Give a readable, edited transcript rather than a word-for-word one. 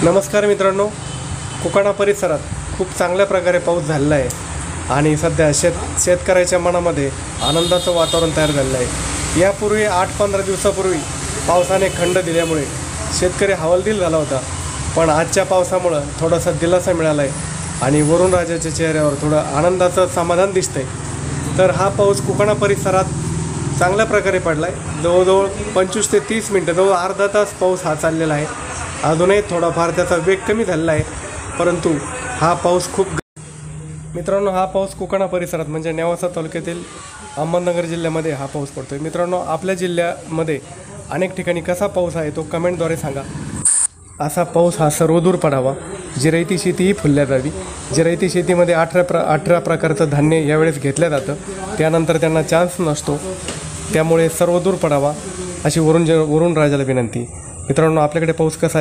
नमस्कार मित्रांनो, कोकणा परिसरात खूप चांगल्या प्रकारे पाऊस झालेला आहे आणि सध्या शेतकऱ्याच्या मनामध्ये आनंदाचं वातावरण तयार झालेलं आहे। यापूर्वी 8-15 दिवसापूर्वी पावसाने खंड दिल्यामुळे शेतकरी हवालदिल झाला होता, पण आजच्या पावसामुळे थोडासा दिलासा मिळाला आहे आणि वरुण राजाच्या चेहऱ्यावर थोडं आनंदाचं समाधान दिसतंय। तर हा पाऊस कोकणा परिसरात चांगल्या प्रकारे पडला आहे। जवळजवळ 25 ते 30 मिनटं, जवळ अर्धा तास पाऊस हा चाललेला आहे। अजूनही थोडाफार त्याचा वेग कमी झालेला आहे, परंतु हा पाऊस खूप मित्रांनो, हा पाऊस कोकणा परिसरात म्हणजे नेवासा तालुक्यातील अहमदनगर जिल्ह्यामध्ये हा पाऊस पडतोय। मित्रांनो, आपल्या जिल्ह्यामध्ये अनेक ठिकाणी कसा पाऊस आहे तो कमेंटद्वारे सांगा। असा पाऊस हा सर्वदूर पडावा, जिरायती शेतीही फुलल्या जावी। जिरायती शेतीमध्ये 18 प्रकारचं धान्य यावेळेस घेतलं जातं, त्यानंतर त्यांना चान्स नसतो, त्यामुळे सर्वदूर पडावा अशी वरुण राजाला विनंती। मित्रांनो, आपल्याकडे पाऊस कसा